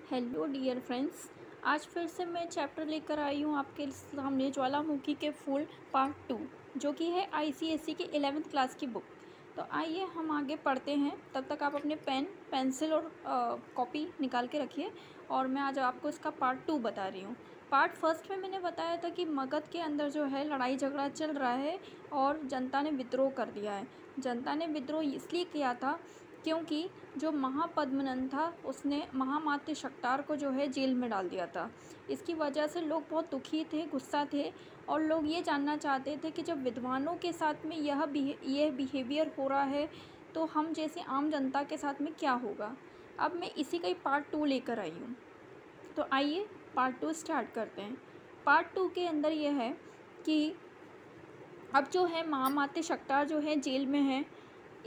Hello dear friends. आज फिर से मैं चैप्टर लेकर आई हूँ आपके सामने, ज्वालामुखी के फूल पार्ट 2, जो कि है आईसीएसई की 11th क्लास की बुक। तो आइए हम आगे पढ़ते हैं। तब तक आप अपने पेन पेंसिल और कॉपी निकाल के रखिए और मैं आज आपको इसका पार्ट 2 बता रही हूँ। पार्ट फर्स्ट में मैंने बताया था कि मगध के अंदर जो है लड़ाई झगड़ा चल रहा है और जनता ने विद्रोह कर दिया है। जनता ने विद्रोह इसलिए किया था क्योंकि जो महापद्मनंद था उसने महामात्य शक्तार को जो है जेल में डाल दिया था। इसकी वजह से लोग बहुत दुखी थे, गुस्सा थे और लोग ये जानना चाहते थे कि जब विद्वानों के साथ में यह बिहेवियर हो रहा है तो हम जैसे आम जनता के साथ में क्या होगा। अब मैं इसी का ही पार्ट 2 लेकर आई हूँ। तो आइए पार्ट 2 स्टार्ट करते हैं। पार्ट 2 के अंदर यह है कि अब जो है महामात्य शक्तार जो है जेल में है।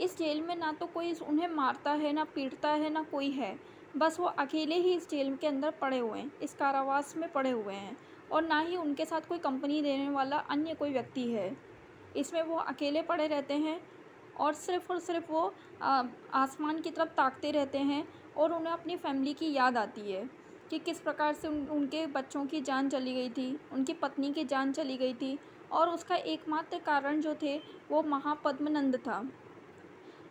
इस जेल में ना तो कोई उन्हें मारता है, ना पीटता है, ना कोई है। बस वो अकेले ही इस जेल के अंदर पड़े हुए हैं, इस कारावास में पड़े हुए हैं और ना ही उनके साथ कोई कंपनी देने वाला अन्य कोई व्यक्ति है। इसमें वो अकेले पड़े रहते हैं और सिर्फ़ वो आसमान की तरफ ताकते रहते हैं और उन्हें अपनी फैमिली की याद आती है कि किस प्रकार से उनके बच्चों की जान चली गई थी, उनकी पत्नी की जान चली गई थी और उसका एकमात्र कारण जो थे वो महापद्मनंद था।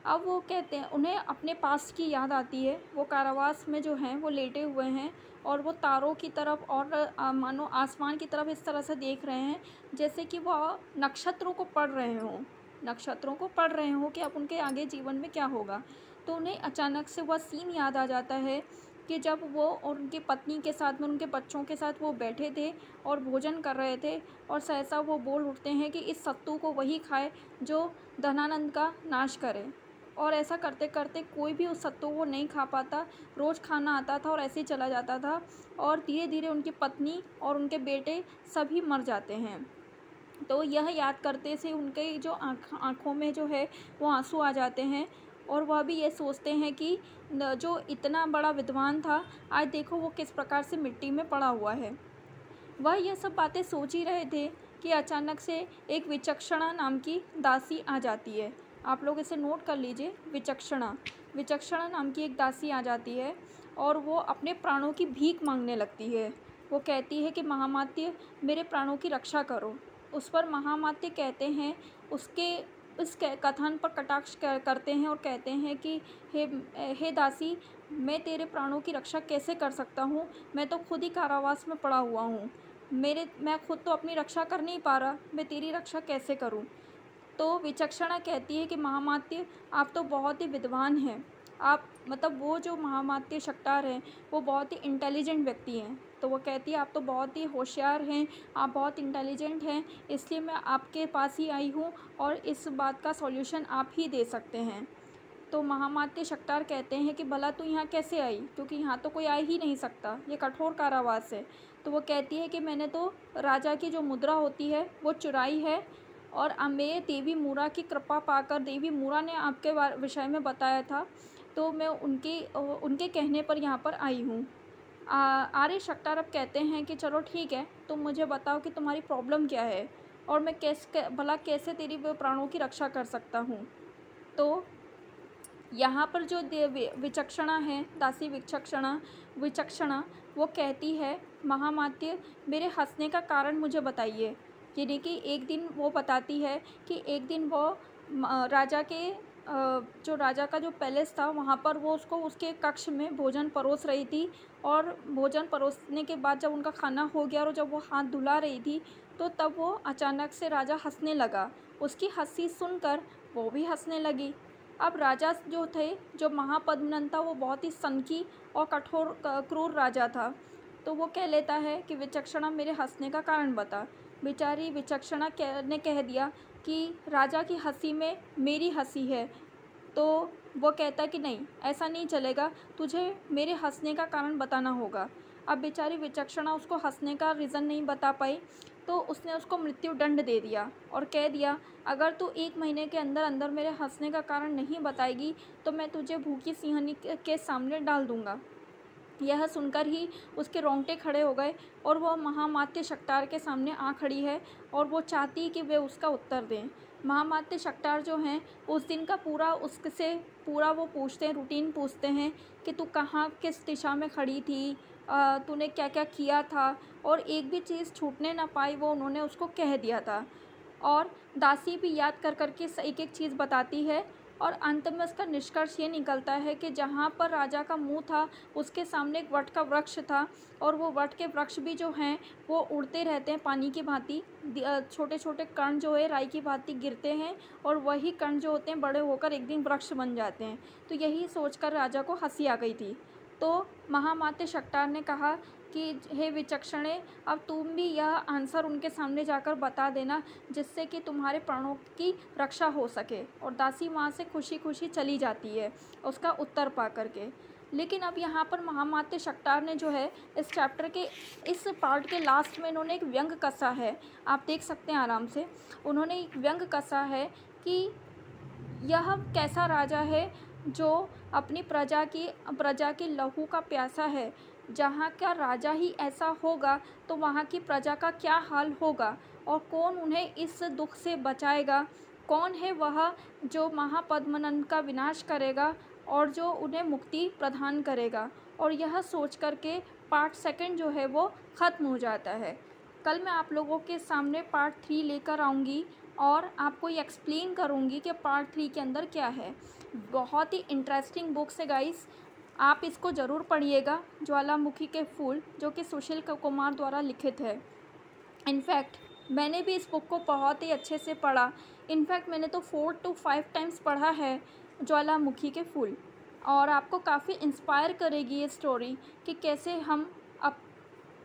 अब वो कहते हैं उन्हें अपने पास की याद आती है। वो कारावास में जो हैं वो लेटे हुए हैं और वो तारों की तरफ और मानो आसमान की तरफ इस तरह से देख रहे हैं जैसे कि वो नक्षत्रों को पढ़ रहे हों कि अब उनके आगे जीवन में क्या होगा। तो उन्हें अचानक से वह सीन याद आ जाता है कि जब वो और उनकी पत्नी के साथ में उनके बच्चों के साथ वो बैठे थे और भोजन कर रहे थे और सहसा वो बोल उठते हैं कि इस सत्तू को वही खाए जो धनानंद का नाश करे। और ऐसा करते करते कोई भी उस सत्तू को नहीं खा पाता। रोज़ खाना आता था और ऐसे ही चला जाता था और धीरे धीरे उनकी पत्नी और उनके बेटे सभी मर जाते हैं। तो यह याद करते से उनके जो आँखों में जो है वो आंसू आ जाते हैं और वह भी ये सोचते हैं कि जो इतना बड़ा विद्वान था आज देखो वो किस प्रकार से मिट्टी में पड़ा हुआ है। वह यह सब बातें सोच ही रहे थे कि अचानक से एक विचक्षणा नाम की दासी आ जाती है। आप लोग इसे नोट कर लीजिए। विचक्षणा नाम की एक दासी आ जाती है और वो अपने प्राणों की भीख मांगने लगती है। वो कहती है कि महामात्य मेरे प्राणों की रक्षा करो। उस पर महामात्य कहते हैं उसके इस कथन पर कटाक्ष करते हैं और कहते हैं कि हे दासी, मैं तेरे प्राणों की रक्षा कैसे कर सकता हूँ। मैं तो खुद ही कारावास में पड़ा हुआ हूँ। मैं खुद तो अपनी रक्षा कर नहीं पा रहा, मैं तेरी रक्षा कैसे करूं। तो विचक्षणा कहती है कि महामात्य आप तो बहुत ही विद्वान हैं। आप मतलब वो जो महामात्य शक्तार हैं वो बहुत ही इंटेलिजेंट व्यक्ति हैं। तो वो कहती है आप तो बहुत ही होशियार हैं, आप बहुत इंटेलिजेंट हैं, इसलिए मैं आपके पास ही आई हूँ और इस बात का सॉल्यूशन आप ही दे सकते हैं। तो महामात्य शक्तार कहते हैं कि भला तू यहाँ कैसे आई, क्योंकि यहाँ तो कोई आ ही नहीं सकता, ये कठोर कारावास है। तो वो कहती है कि मैंने तो राजा की जो मुद्रा होती है वो चुराई है और मैं देवी मूरा की कृपा पाकर, देवी मूरा ने आपके विषय में बताया था, तो मैं उनके कहने पर यहाँ पर आई हूँ। आर्य शक्तार अब कहते हैं कि चलो ठीक है, तुम मुझे बताओ कि तुम्हारी प्रॉब्लम क्या है और मैं भला कैसे तेरी प्राणों की रक्षा कर सकता हूँ। तो यहाँ पर जो विचक्षणा है, दासी विचक्षणा वो कहती है महामात्य मेरे हंसने का कारण मुझे बताइए। यानी कि एक दिन वो बताती है कि एक दिन वो राजा के जो राजा का जो पैलेस था वहाँ पर वो उसको उसके कक्ष में भोजन परोस रही थी और भोजन परोसने के बाद जब उनका खाना हो गया और जब वो हाथ धुला रही थी तो तब वो अचानक से राजा हंसने लगा। उसकी हंसी सुनकर वो भी हंसने लगी। अब राजा जो थे, जो महापद्मनंद था, वो बहुत ही सनकी और कठोर क्रूर राजा था। तो वो कह लेता है कि विचक्षणा मेरे हंसने का कारण बता। बेचारी विचक्षणा ने कह दिया कि राजा की हंसी में मेरी हंसी है। तो वो कहता कि नहीं, ऐसा नहीं चलेगा, तुझे मेरे हंसने का कारण बताना होगा। अब बेचारी विचक्षणा उसको हंसने का रीज़न नहीं बता पाई तो उसने उसको मृत्यु दंड दे दिया और कह दिया अगर तू 1 महीने के अंदर अंदर मेरे हंसने का कारण नहीं बताएगी तो मैं तुझे भूखी सिंहनी के सामने डाल दूँगा। यह सुनकर ही उसके रोंगटे खड़े हो गए और वह महामात्य शक्तार के सामने आ खड़ी है और वो चाहती कि वे उसका उत्तर दें। महामात्य शक्टार जो हैं उस दिन का पूरा उससे पूरा वो पूछते हैं, रूटीन पूछते हैं कि तू कहाँ किस दिशा में खड़ी थी, तूने क्या क्या किया था, और एक भी चीज़ छूटने ना पाई वो उन्होंने उसको कह दिया था। और दासी भी याद कर कर के एक एक चीज़ बताती है, और अंत में उसका निष्कर्ष ये निकलता है कि जहाँ पर राजा का मुंह था उसके सामने एक वट का वृक्ष था, और वो वट के वृक्ष भी जो हैं वो उड़ते रहते हैं पानी की भांति, छोटे छोटे कण जो है राई की भांति गिरते हैं, और वही कण जो होते हैं बड़े होकर एक दिन वृक्ष बन जाते हैं। तो यही सोचकर राजा को हंसी आ गई थी। तो महामात्य शक्टार ने कहा कि हे विचक्षणे, अब तुम भी यह आंसर उनके सामने जाकर बता देना जिससे कि तुम्हारे प्राणों की रक्षा हो सके। और दासी वहाँ से खुशी खुशी चली जाती है उसका उत्तर पा करके। लेकिन अब यहाँ पर महामात्य शक्टार ने जो है इस चैप्टर के इस पार्ट के लास्ट में इन्होंने एक व्यंग कसा है, आप देख सकते हैं आराम से। उन्होंने एक व्यंग कसा है कि यह कैसा राजा है जो अपनी प्रजा की लहू का प्यासा है। जहाँ का राजा ही ऐसा होगा तो वहाँ की प्रजा का क्या हाल होगा, और कौन उन्हें इस दुख से बचाएगा, कौन है वह जो महापद्मनंद का विनाश करेगा और जो उन्हें मुक्ति प्रदान करेगा। और यह सोच करके पार्ट 2 जो है वो ख़त्म हो जाता है। कल मैं आप लोगों के सामने पार्ट 3 लेकर आऊँगी और आपको ये एक्सप्लेन करूँगी कि पार्ट 3 के अंदर क्या है। बहुत ही इंटरेस्टिंग बुक्स है गाइस, आप इसको ज़रूर पढ़िएगा। ज्वालामुखी के फूल, जो कि सुशील कुमार द्वारा लिखित है। इनफैक्ट मैंने भी इस बुक को बहुत ही अच्छे से पढ़ा। इनफैक्ट मैंने तो 4 to 5 टाइम्स पढ़ा है ज्वालामुखी के फूल। और आपको काफ़ी इंस्पायर करेगी ये स्टोरी कि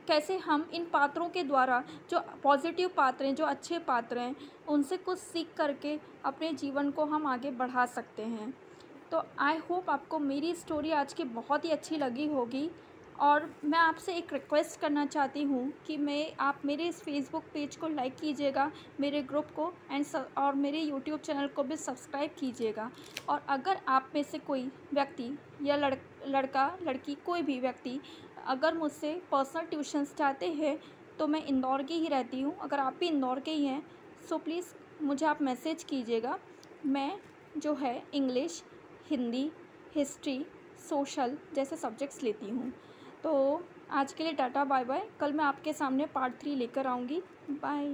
कैसे हम इन पात्रों के द्वारा, जो पॉजिटिव पात्र हैं, जो अच्छे पात्र हैं, उनसे कुछ सीख करके अपने जीवन को हम आगे बढ़ा सकते हैं। तो आई होप आपको मेरी स्टोरी आज की बहुत ही अच्छी लगी होगी। और मैं आपसे एक रिक्वेस्ट करना चाहती हूँ कि आप मेरे इस फेसबुक पेज को लाइक कीजिएगा, मेरे ग्रुप को और मेरे यूट्यूब चैनल को भी सब्सक्राइब कीजिएगा। और अगर आप में से कोई व्यक्ति या लड़का लड़की कोई भी व्यक्ति अगर मुझसे पर्सनल ट्यूशन्स चाहते हैं तो मैं इंदौर की ही रहती हूँ। अगर आप भी इंदौर के ही हैं सो प्लीज़ मुझे आप मैसेज कीजिएगा। मैं जो है इंग्लिश, हिंदी, हिस्ट्री, सोशल जैसे सब्जेक्ट्स लेती हूँ। तो आज के लिए टाटा बाय बाय। कल मैं आपके सामने पार्ट 3 लेकर आऊँगी। बाय।